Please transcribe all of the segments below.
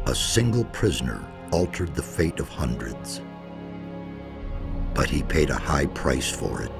A single prisoner altered the fate of hundreds, but he paid a high price for it.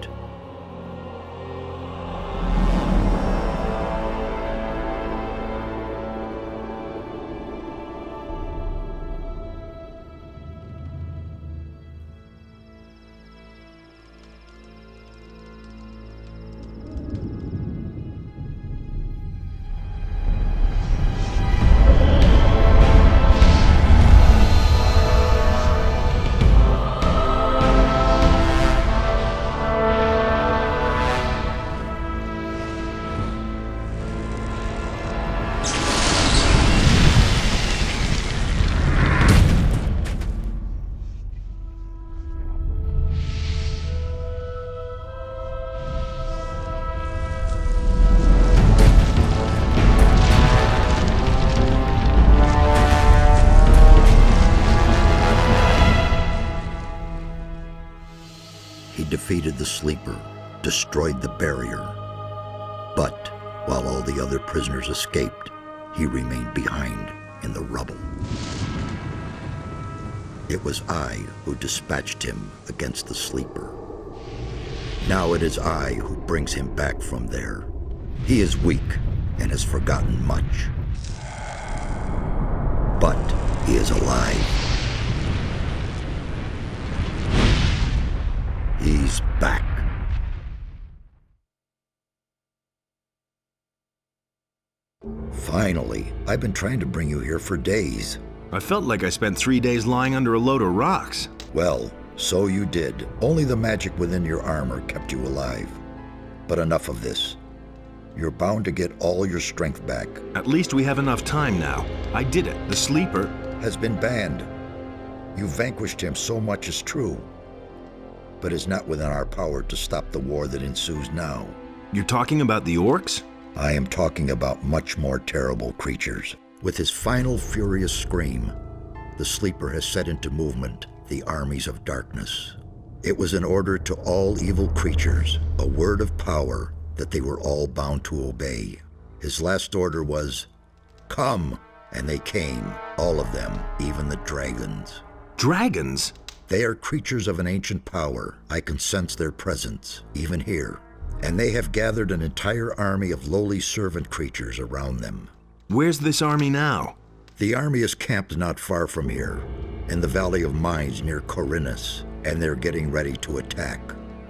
Defeated the sleeper, destroyed the barrier. But while all the other prisoners escaped, he remained behind in the rubble. It was I who dispatched him against the sleeper. Now it is I who brings him back from there. He is weak and has forgotten much. But he is alive. He's back. Finally, I've been trying to bring you here for days. I felt like I spent 3 days lying under a load of rocks. Well, so you did. Only the magic within your armor kept you alive. But enough of this. You're bound to get all your strength back. At least we have enough time now. I did it. The sleeper has been banned. You vanquished him, so much is true. But it's not within our power to stop the war that ensues now. You're talking about the orcs? I am talking about much more terrible creatures. With his final furious scream, the sleeper has set into movement the armies of darkness. It was an order to all evil creatures, a word of power that they were all bound to obey. His last order was, "Come!" And they came, all of them, even the dragons. Dragons? They are creatures of an ancient power. I can sense their presence, even here. And they have gathered an entire army of lowly servant creatures around them. Where's this army now? The army is camped not far from here, in the Valley of Mines near Corinus, and they're getting ready to attack.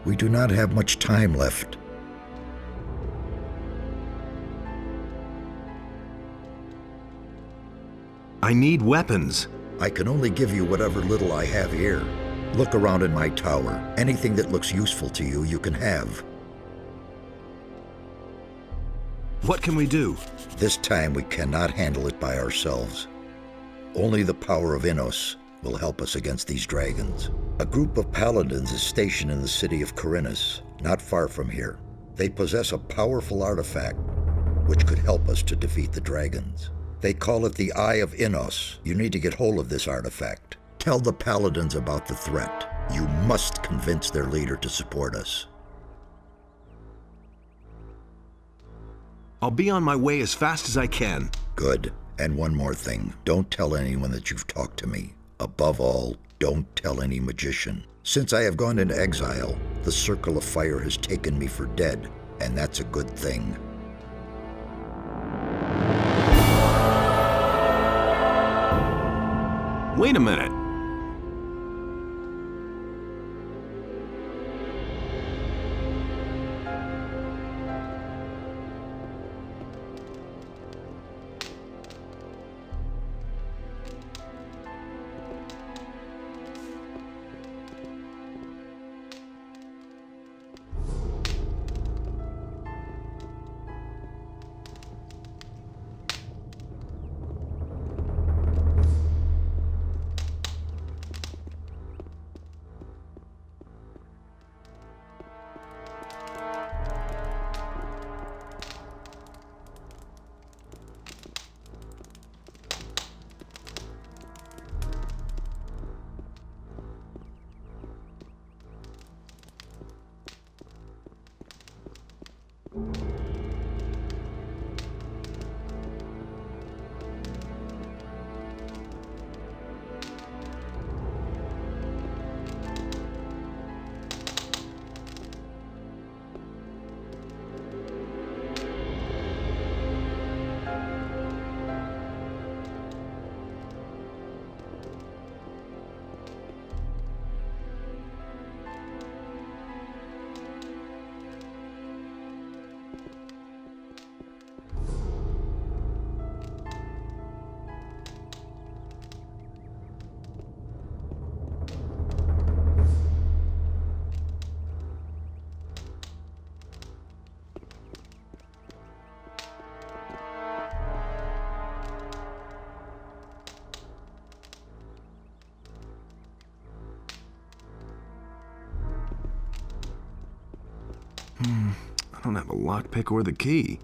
We do not have much time left. I need weapons. I can only give you whatever little I have here. Look around in my tower. Anything that looks useful to you, you can have. What can we do? This time we cannot handle it by ourselves. Only the power of Innos will help us against these dragons. A group of paladins is stationed in the city of Corinus, not far from here. They possess a powerful artifact which could help us to defeat the dragons. They call it the Eye of Innos. You need to get hold of this artifact. Tell the paladins about the threat. You must convince their leader to support us. I'll be on my way as fast as I can. Good. And one more thing. Don't tell anyone that you've talked to me. Above all, don't tell any magician. Since I have gone into exile, the Circle of Fire has taken me for dead, and that's a good thing. Wait a minute. I don't have a lockpick or the key.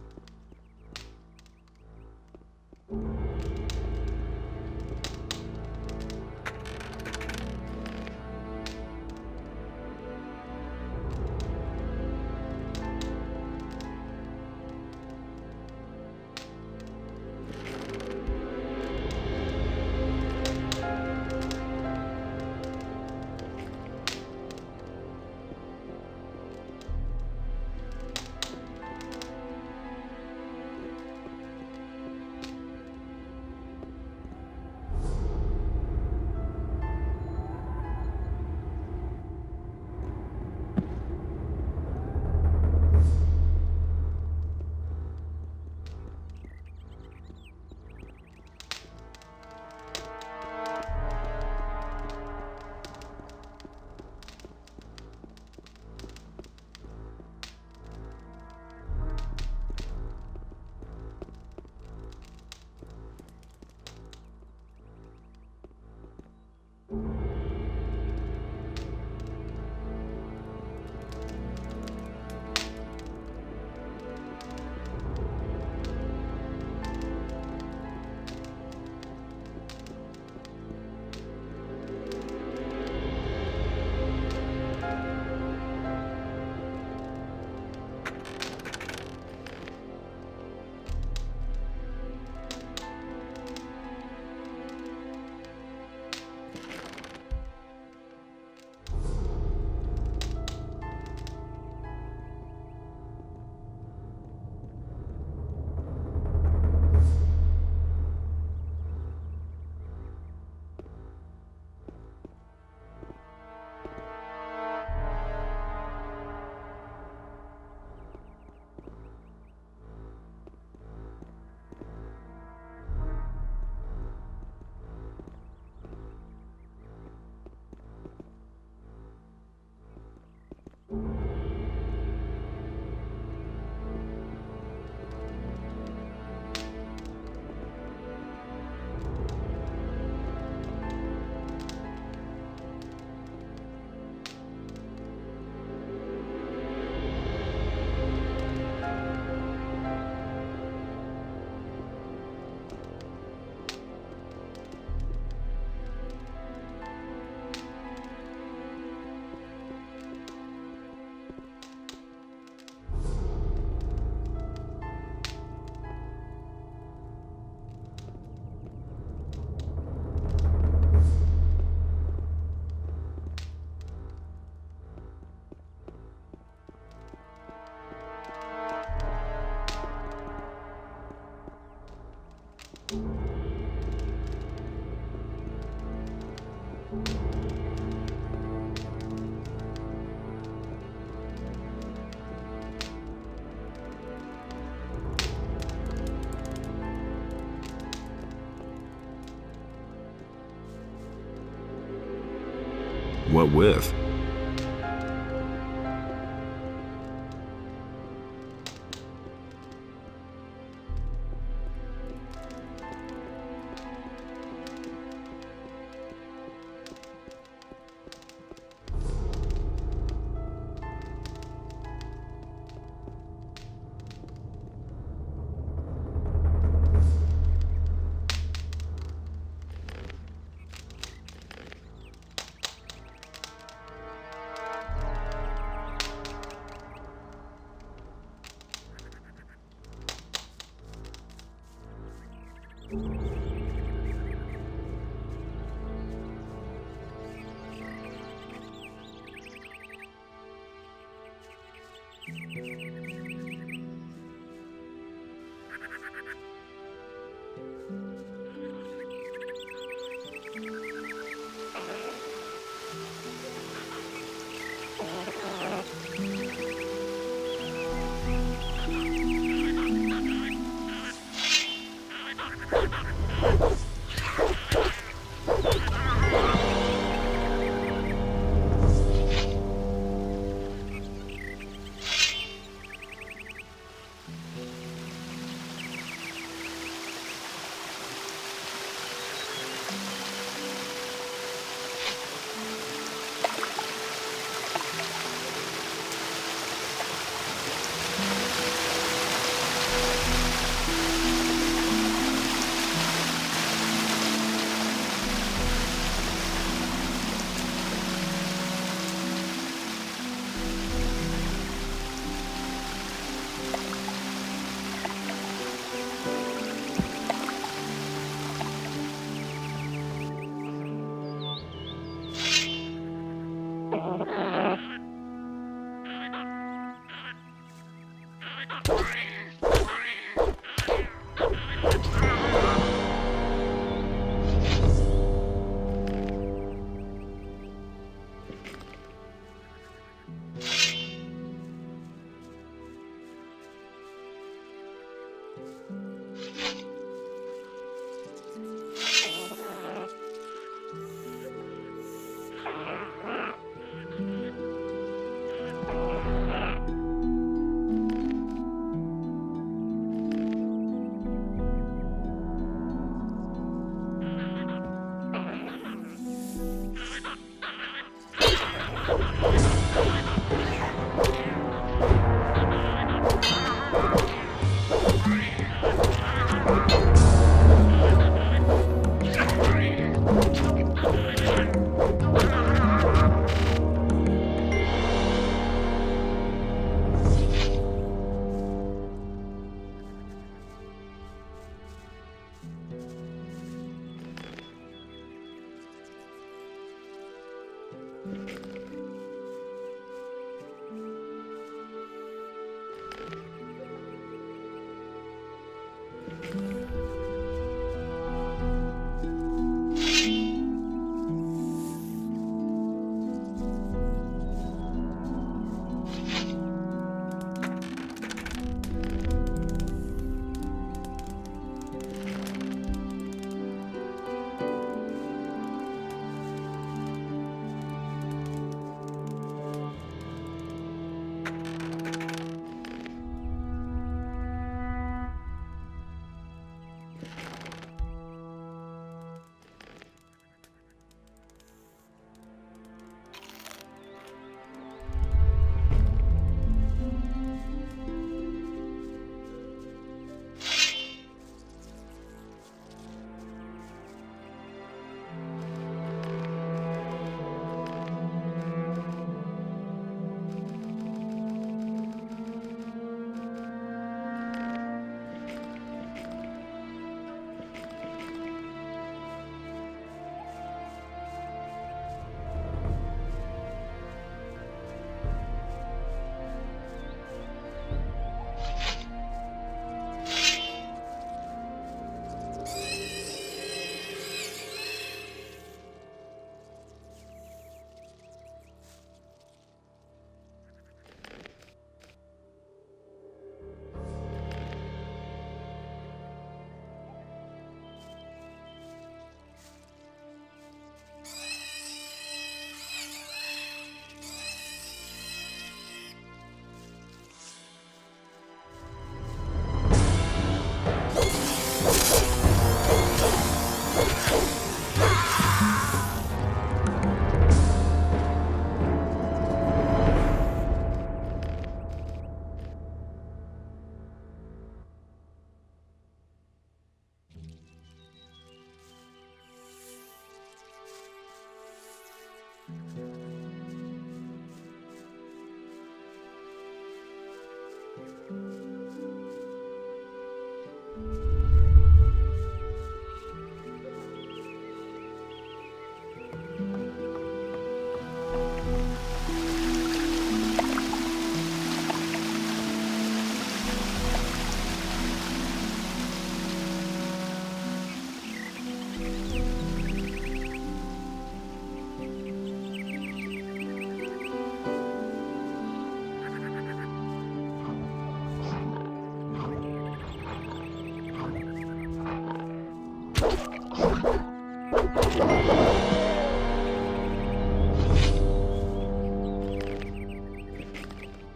What with?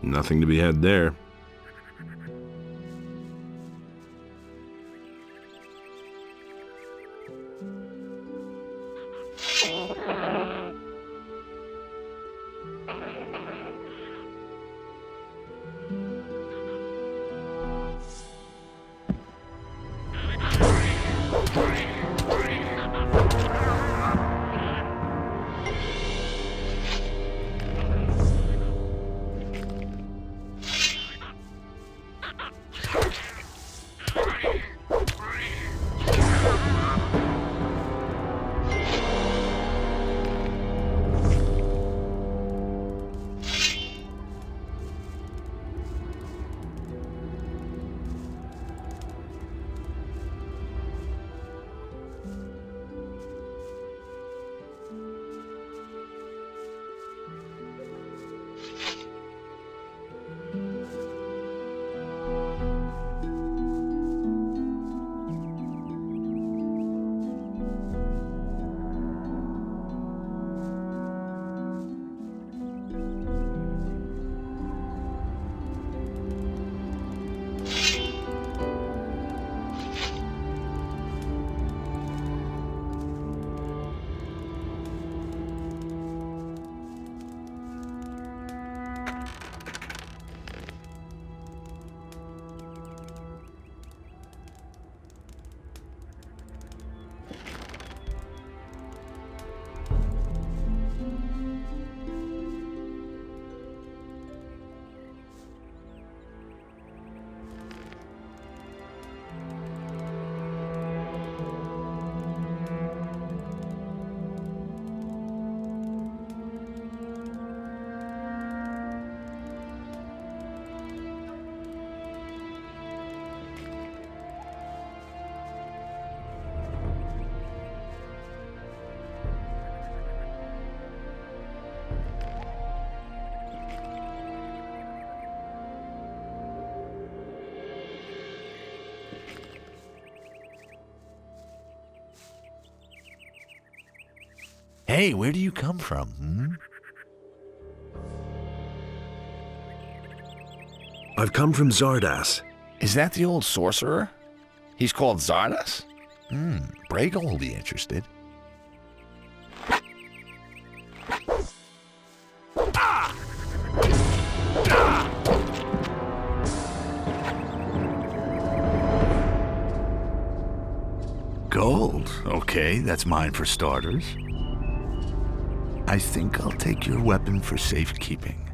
Nothing to be had there. Hey, where do you come from, I've come from Zardas. Is that the old sorcerer? He's called Zardas? Brago will be interested. Gold. Okay, that's mine for starters. I think I'll take your weapon for safekeeping.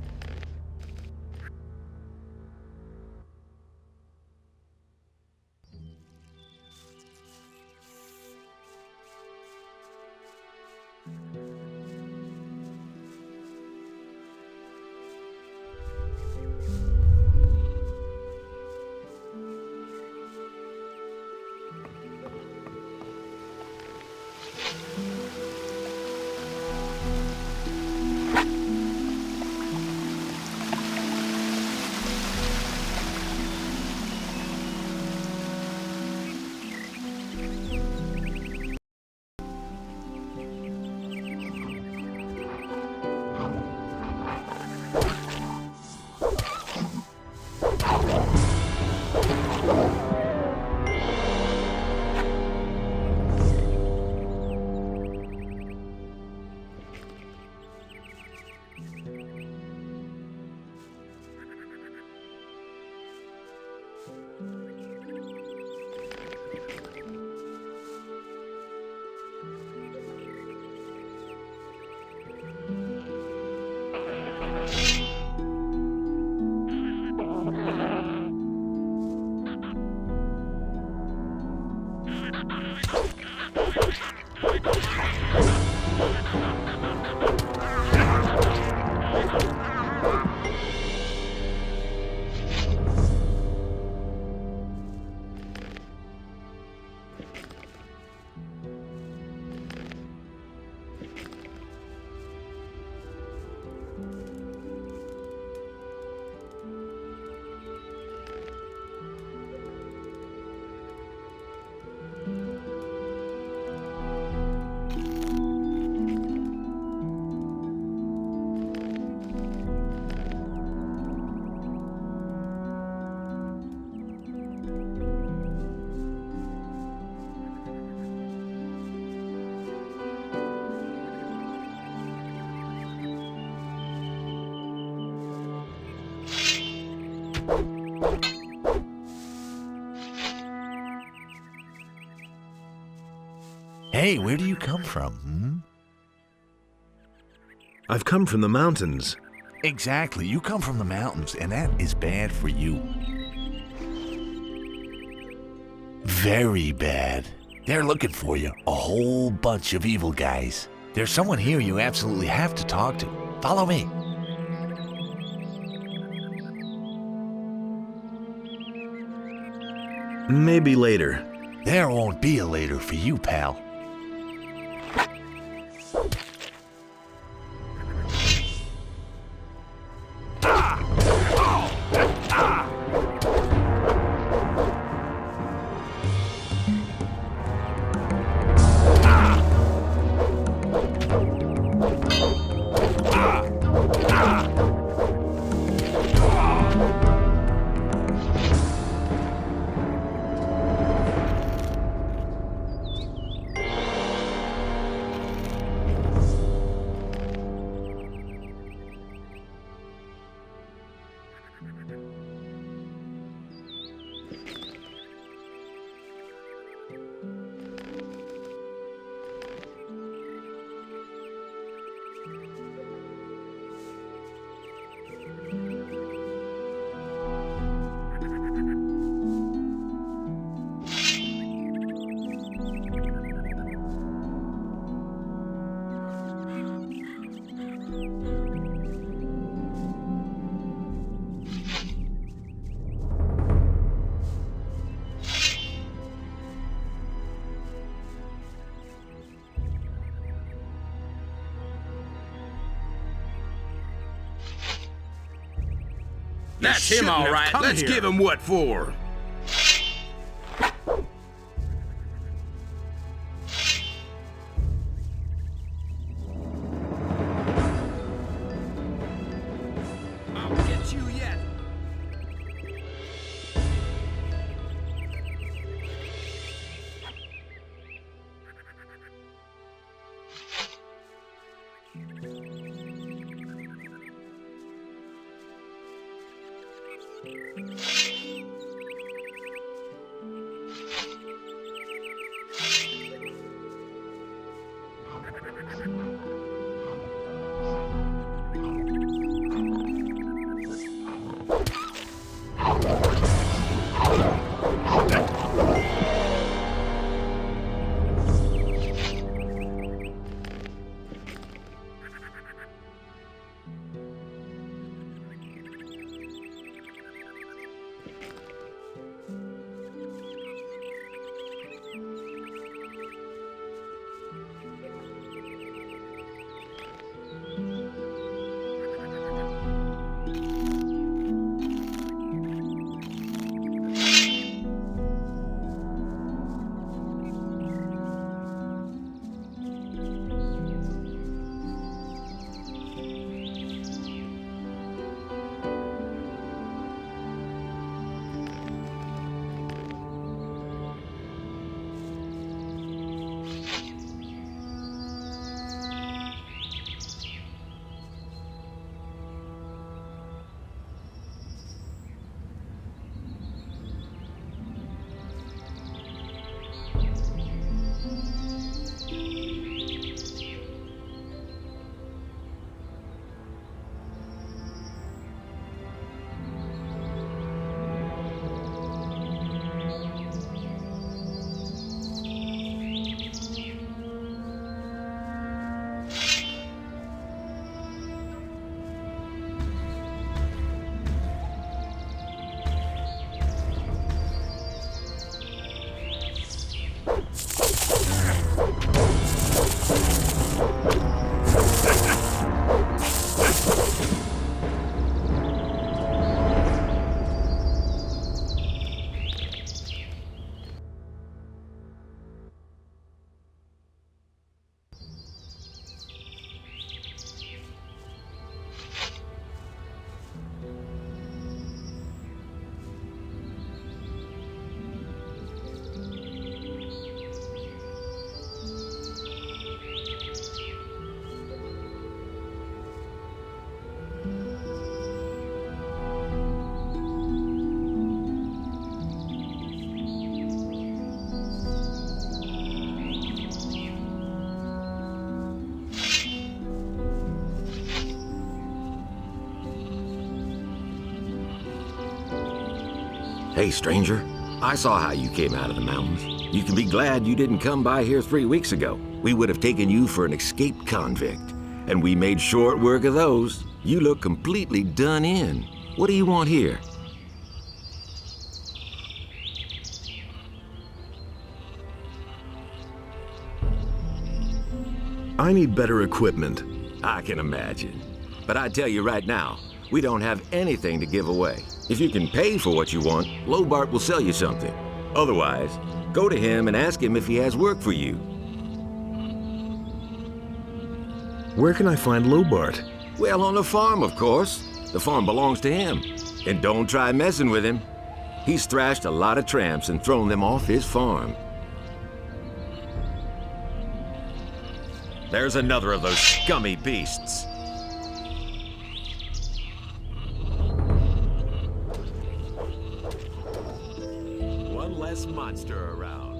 Hey, where do you come from, I've come from the mountains. Exactly, you come from the mountains, and that is bad for you. Very bad. They're looking for you, a whole bunch of evil guys. There's someone here you absolutely have to talk to. Follow me. Maybe later. There won't be a later for you, pal. That's him, all right. Let's give him what for. Hey, stranger. I saw how you came out of the mountains. You can be glad you didn't come by here 3 weeks ago. We would have taken you for an escaped convict. And we made short work of those. You look completely done in. What do you want here? I need better equipment. I can imagine. But I tell you right now, we don't have anything to give away. If you can pay for what you want, Lobart will sell you something. Otherwise, go to him and ask him if he has work for you. Where can I find Lobart? Well, on the farm, of course. The farm belongs to him. And don't try messing with him. He's thrashed a lot of tramps and thrown them off his farm. There's another of those scummy beasts. One less monster around.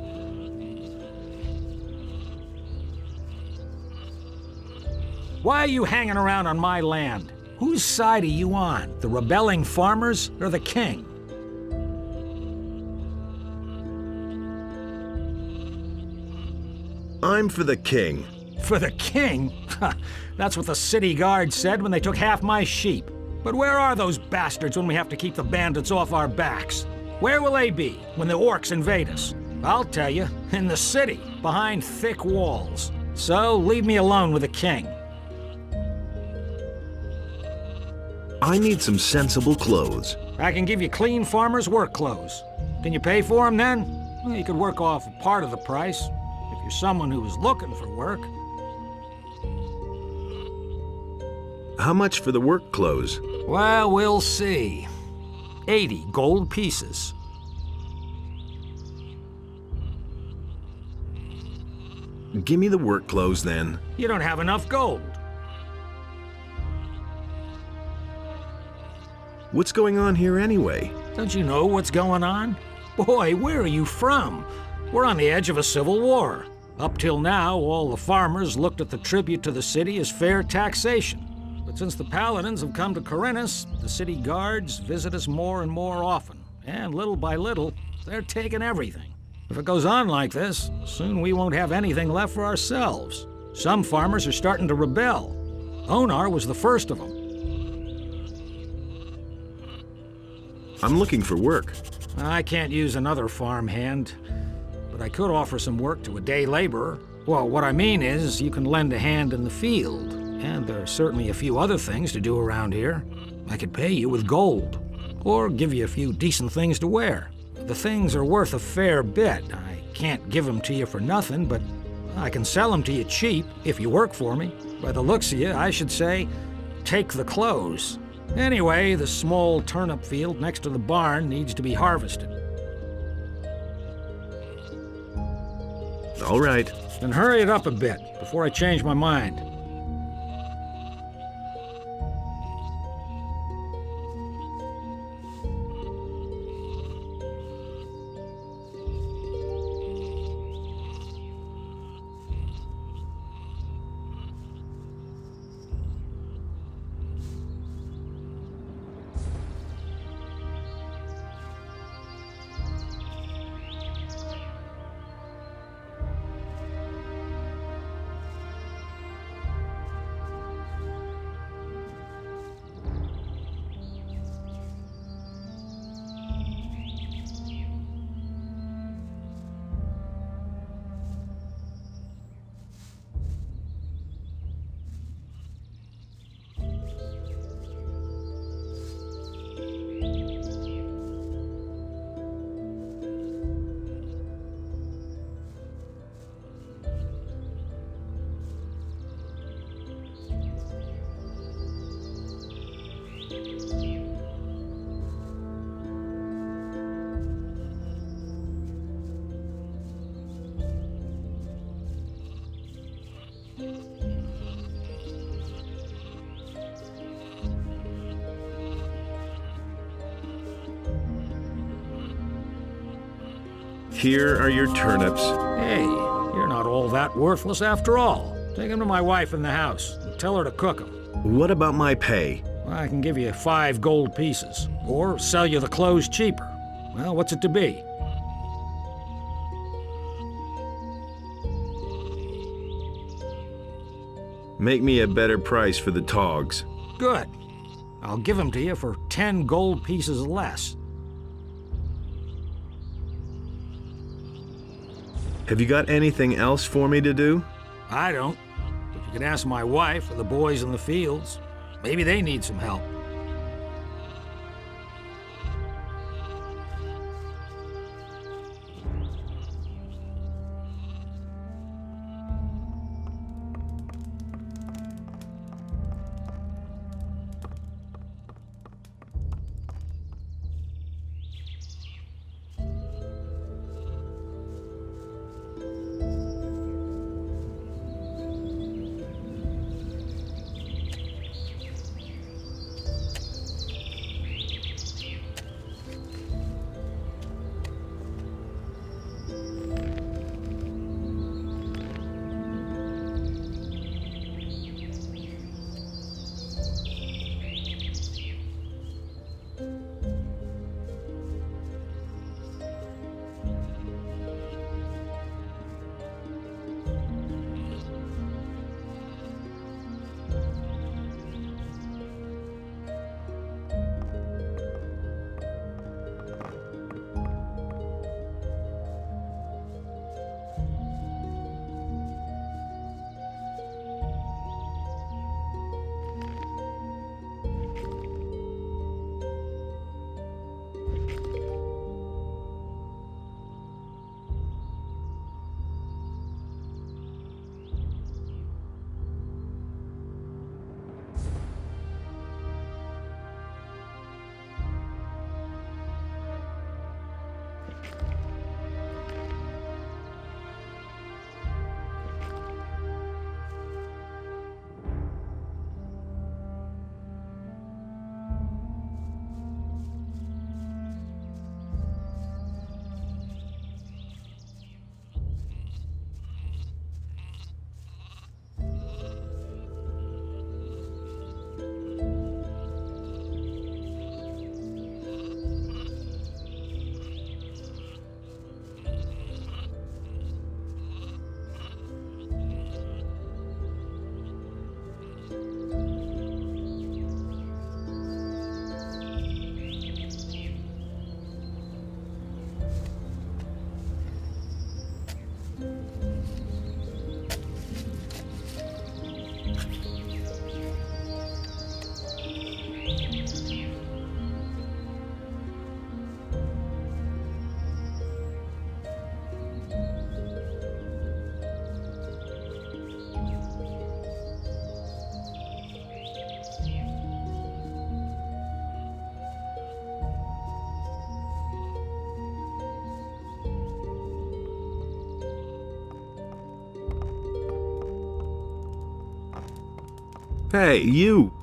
Why are you hanging around on my land? Whose side are you on? The rebelling farmers or the king? I'm for the king. For the king? That's what the city guard said when they took half my sheep. But where are those bastards when we have to keep the bandits off our backs? Where will they be when the orcs invade us? I'll tell you, in the city, behind thick walls. So leave me alone with the king. I need some sensible clothes. I can give you clean farmer's work clothes. Can you pay for them then? Well, you could work off a part of the price, if you're someone who is looking for work. How much for the work clothes? Well, we'll see. 80 gold pieces. Give me the work clothes then. You don't have enough gold. What's going on here anyway? Don't you know what's going on? Boy, where are you from? We're on the edge of a civil war. Up till now, all the farmers looked at the tribute to the city as fair taxation. But since the paladins have come to Corinus, the city guards visit us more and more often. And little by little, they're taking everything. If it goes on like this, soon we won't have anything left for ourselves. Some farmers are starting to rebel. Onar was the first of them. I'm looking for work. I can't use another farmhand, but I could offer some work to a day laborer. Well, what I mean is, you can lend a hand in the field, and there are certainly a few other things to do around here. I could pay you with gold, or give you a few decent things to wear. The things are worth a fair bit. I can't give them to you for nothing, but I can sell them to you cheap if you work for me. By the looks of you, I should say, take the clothes. Anyway, the small turnip field next to the barn needs to be harvested. All right. Then hurry it up a bit before I change my mind. Here are your turnips. Hey, you're not all that worthless after all. Take them to my wife in the house and tell her to cook them. What about my pay? I can give you 5 gold pieces, or sell you the clothes cheaper. Well, what's it to be? Make me a better price for the togs. Good. I'll give them to you for 10 gold pieces less. Have you got anything else for me to do? I don't. But you can ask my wife or the boys in the fields. Maybe they need some help. Hey, you!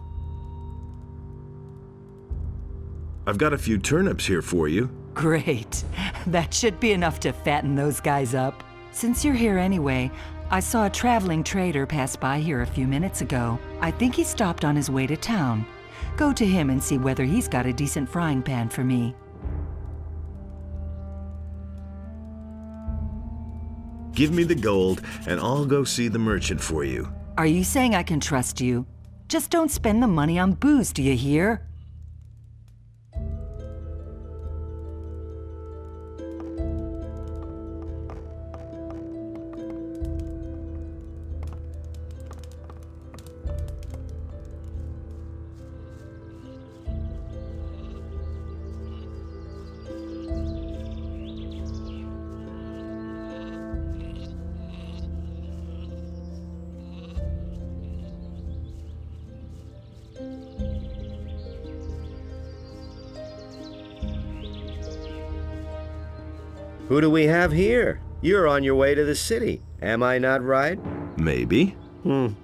I've got a few turnips here for you. Great. That should be enough to fatten those guys up. Since you're here anyway, I saw a traveling trader pass by here a few minutes ago. I think he stopped on his way to town. Go to him and see whether he's got a decent frying pan for me. Give me the gold, and I'll go see the merchant for you. Are you saying I can trust you? Just don't spend the money on booze, do you hear? Who do we have here? You're on your way to the city. Am I not right? Maybe. You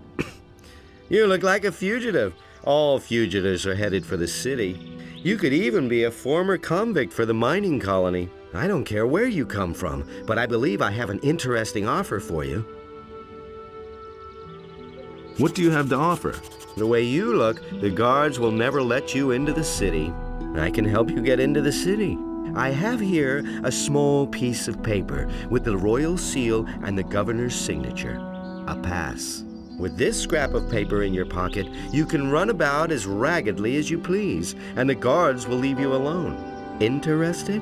look like a fugitive. All fugitives are headed for the city. You could even be a former convict for the mining colony. I don't care where you come from, but I believe I have an interesting offer for you. What do you have to offer? The way you look, the guards will never let you into the city. I can help you get into the city. I have here a small piece of paper with the royal seal and the governor's signature. A pass. With this scrap of paper in your pocket, you can run about as raggedly as you please, and the guards will leave you alone. Interested?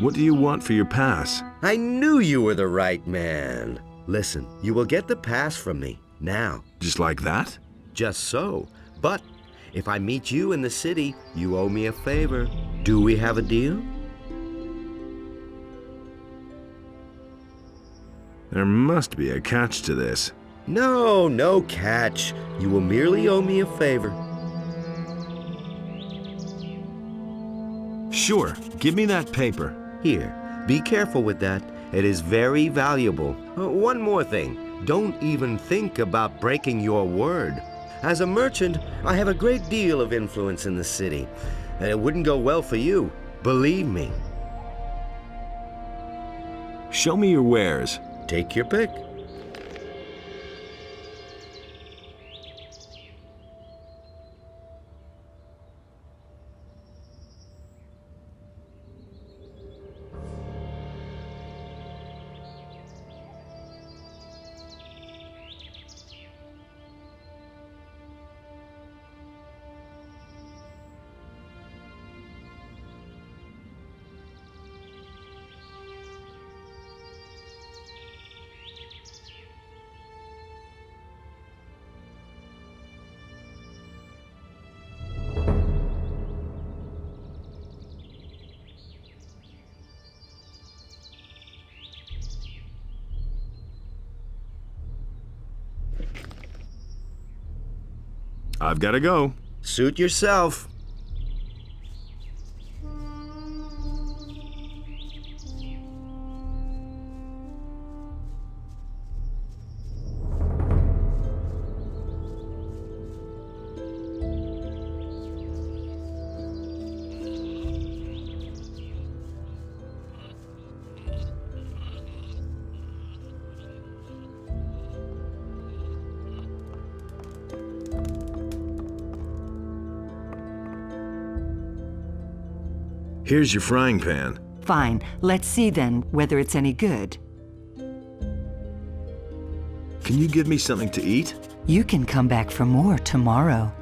What do you want for your pass? I knew you were the right man. Listen, you will get the pass from me, now. Just like that? Just so. But if I meet you in the city, you owe me a favor. Do we have a deal? There must be a catch to this. No, no catch. You will merely owe me a favor. Sure, give me that paper. Here, be careful with that. It is very valuable. One more thing. Don't even think about breaking your word. As a merchant, I have a great deal of influence in the city, and it wouldn't go well for you. Believe me. Show me your wares. Take your pick. I've got to go. Suit yourself. Here's your frying pan. Fine. Let's see then whether it's any good. Can you give me something to eat? You can come back for more tomorrow.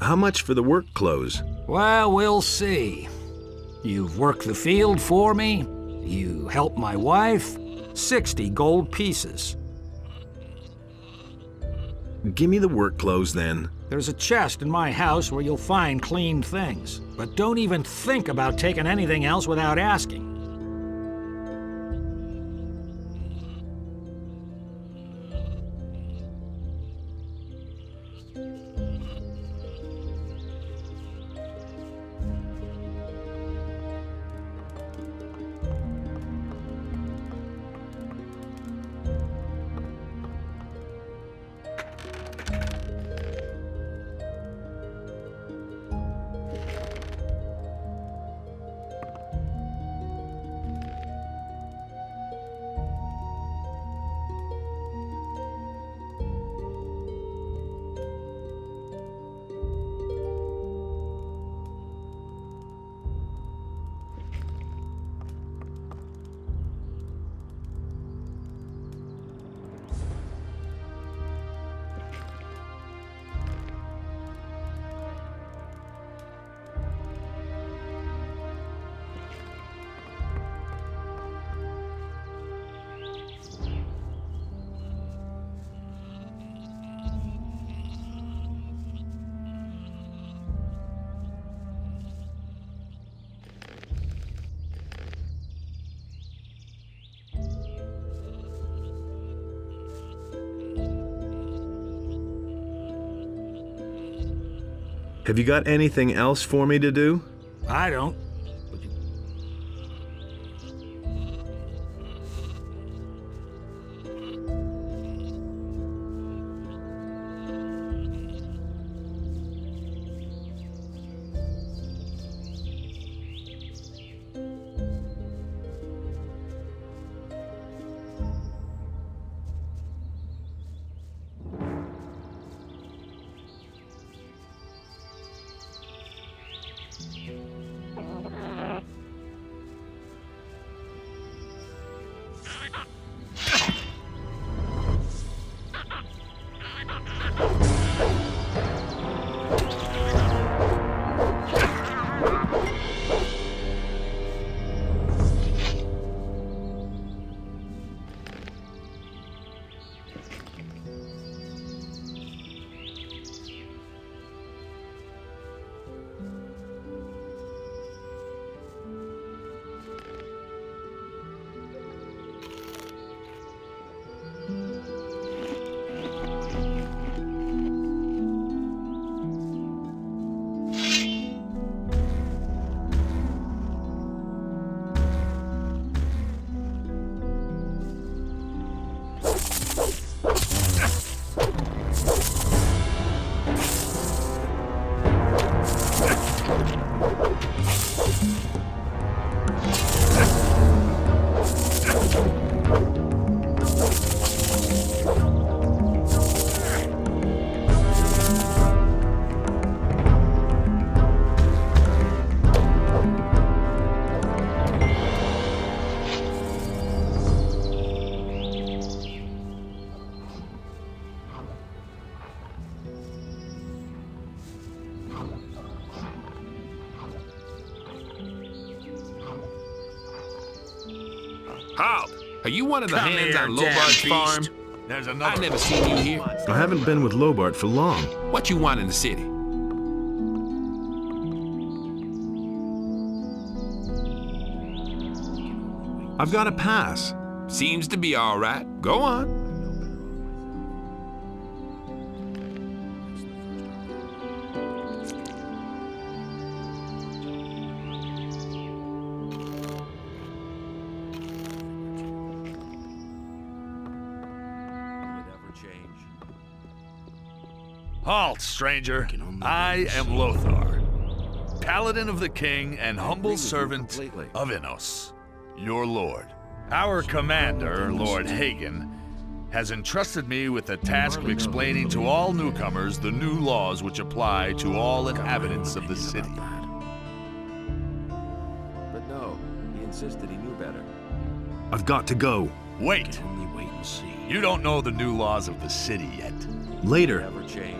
How much for the work clothes? Well, we'll see. You've worked the field for me. You helped my wife. 60 gold pieces. Give me the work clothes then. There's a chest in my house where you'll find clean things. But don't even think about taking anything else without asking. Have you got anything else for me to do? I don't. Halt! Are you one of the Come hands here, on damn Lobart's beast. farm? There's another. I've never seen you here. I haven't been with Lobart for long. What you want in the city? I've got a pass. Seems to be all right. Go on. Halt, stranger. I am Lothar, paladin of the king and humble servant of Innos, your lord. Our commander, Lord Hagen, has entrusted me with the task of explaining to all newcomers the new laws which apply to all inhabitants of the city. But no, he insisted he knew better. I've got to go. Wait! Only wait and see. You don't know the new laws of the city yet. Later. Never change.